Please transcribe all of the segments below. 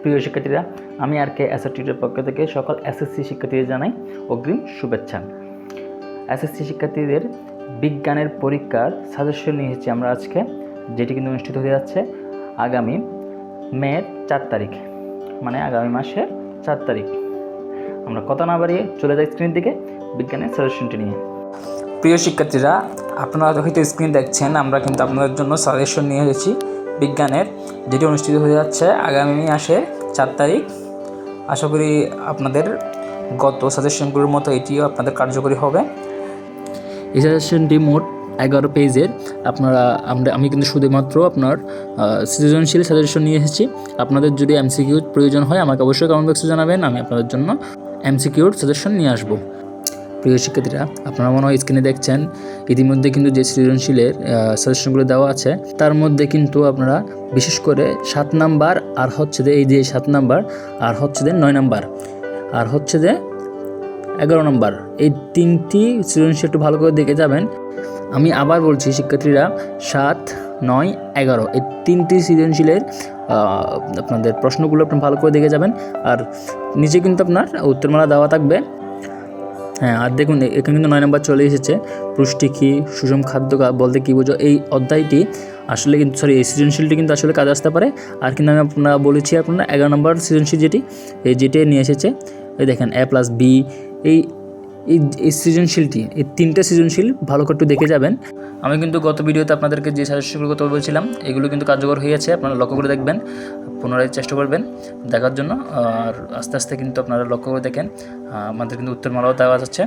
প্রিয় শিক্ষার্থীরা, আমি আর কে এসআরটির পক্ষ থেকে সকল এসএসসি শিক্ষার্থীদের জানাই অগ্রিম শুভেচ্ছা। এসএসসি শিক্ষার্থীদের বিজ্ঞানের পরীক্ষার সাজেশন নিয়ে এসেছি আমরা আজকে, যেটি কিন্তু অনুষ্ঠিত হতে যাচ্ছে আগামী মের 4 তারিখ, মানে আগামী মাসের 4 তারিখ। আমরা কথা না বাড়িয়ে চলে যাই স্ক্রিন দিকে বিজ্ঞানের সাজেশনটি নিয়ে। প্রিয় শিক্ষার্থীরা, আপনারা হয়তো স্ক্রিন দেখছেন, আমরা কিন্তু আপনাদের জন্য সাজেশন নিয়ে এসেছি বিজ্ঞানের, যেটি অনুষ্ঠিত হয়ে যাচ্ছে আগামী মাসে 4 তারিখ। আশা করি আপনাদের গত সাজেশনগুলোর মতো এটিও আপনাদের কার্যকরী হবে। এই সাজেশনটি মোট 11 পেজের। আমি কিন্তু শুধুমাত্র আপনার সৃজনশীল সাজেশন নিয়ে এসেছি। আপনাদের যদি এমসিকিউ প্রয়োজন হয় আমাকে অবশ্যই কমেন্ট বক্সে জানাবেন, আমি আপনাদের জন্য এমসিকিউর সাজেশন নিয়ে আসবো। প্রিয় শিক্ষার্থীরা, আপনারা মনে হয় স্ক্রিনে দেখছেন ইতিমধ্যে কিন্তু যে সৃজনশীলের সাজেশনগুলো দেওয়া আছে তার মধ্যে কিন্তু আপনারা বিশেষ করে 7 নাম্বার আর হচ্ছে যে এই যে 7 নাম্বার আর হচ্ছে যে 9 নাম্বার আর হচ্ছে যে 11 নাম্বার, এই 3টি সৃজনশীল একটু ভালো করে দেখে যাবেন। আমি আবার বলছি শিক্ষার্থীরা, 7, 9, 11 এই 3টি সৃজনশীলের আপনাদের প্রশ্নগুলো আপনি ভালো করে দেখে যাবেন। আর নিচে কিন্তু আপনার উত্তরমালা দেওয়া থাকবে। হ্যাঁ, আর দেখুন এখানে কিন্তু 9 নাম্বার চলে এসেছে। পুষ্টি কী, সুষম খাদ্য বলতে কী বোঝো, এই অধ্যায়টি আসলে কিন্তু এই সৃজনশীলটি কিন্তু আসলে কাজে আসতে পারে। আর কিন্তু আমি আপনারা বলেছি আপনারা 11 নম্বর সৃজনশীল যেটি নিয়ে এসেছে, এই দেখেন A+B, এই সৃজনশীলটি, এই 3টে সৃজনশীল ভালো করে একটু দেখে যাবেন। আমি কিন্তু গত ভিডিওতে আপনাদেরকে যে সাজেশনগুলোর কথা বলেছিলাম এগুলো কিন্তু কার্যকর হয়ে গেছে, আপনারা লক্ষ্য করে দেখবেন, পুনরায় চেষ্টা করবেন দেখার জন্য। আর আস্তে আস্তে কিন্তু আপনারা লক্ষ্য করে দেখেন আমাদের কিন্তু উত্তরমালাও দেওয়া যাচ্ছে।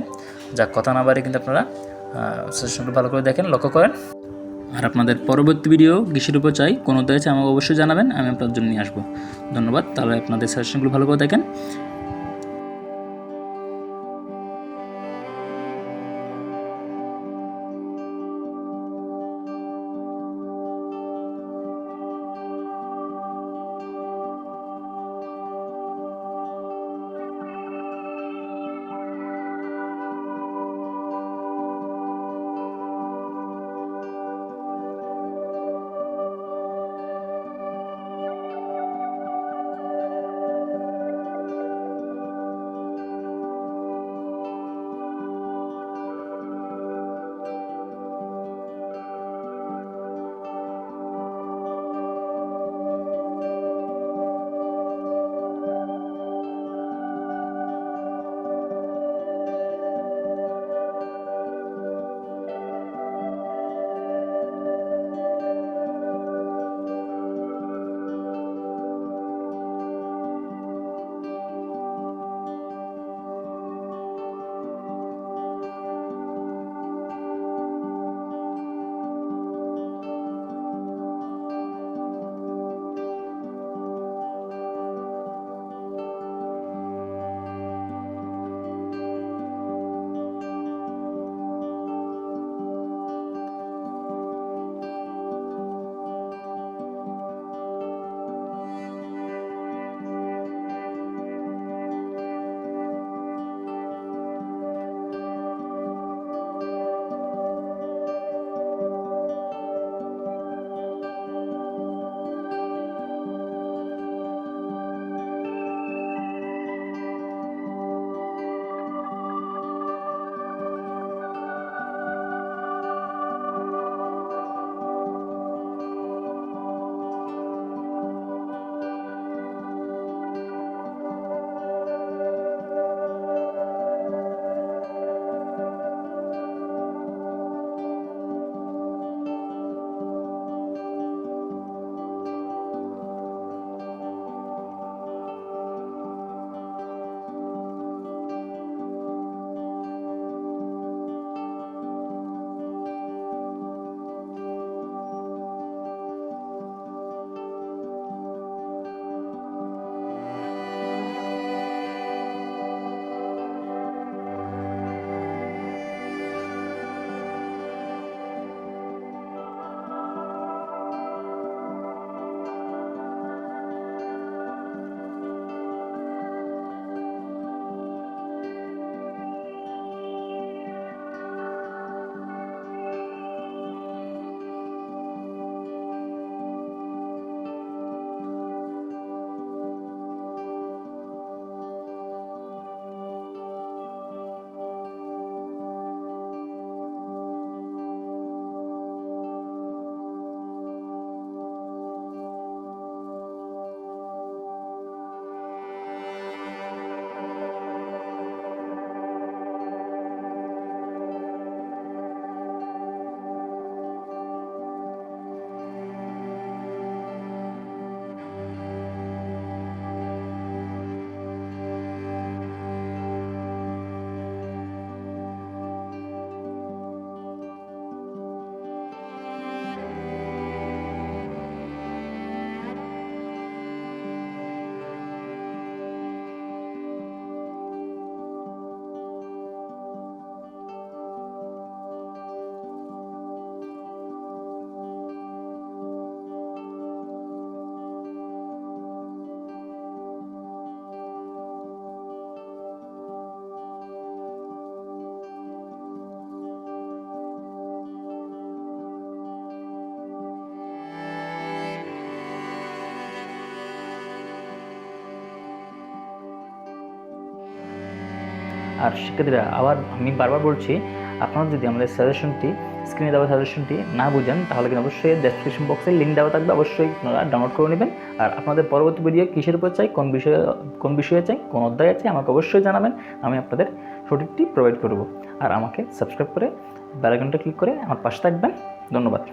যা কথা না বাড়ি কিন্তু আপনারা সাজেশনগুলো ভালো করে দেখেন, লক্ষ্য করেন। আর আপনাদের পরবর্তী ভিডিও কিসের উপর চাই, কোনো অধ্যায় চাই আমাকে অবশ্যই জানাবেন, আমি আপনাদের জন্য নিয়ে আসবো। ধন্যবাদ। তাহলে আপনাদের সাজেশনগুলো ভালো করে দেখেন। আর শিক্ষার্থীরা আবার আমি বারবার বলছি, আপনারা যদি আমাদের সাজেশনটি স্ক্রিনে দেওয়া সাজেশনটি না বুঝেন তাহলে কিন্তু অবশ্যই ডেসক্রিপশন বক্সে লিঙ্ক দেওয়া থাকবে, অবশ্যই আপনারা ডাউনলোড করে নেবেন। আর আপনাদের পরবর্তী ভিডিও কিসের উপর চাই, কোন বিষয়ে চাই, কোন অধ্যায়ে চাই আমাকে অবশ্যই জানাবেন, আমি আপনাদের সঠিকটি প্রোভাইড করব। আর আমাকে সাবস্ক্রাইব করে বেল আইকনটা ক্লিক করে আমার পাশে থাকবেন। ধন্যবাদ।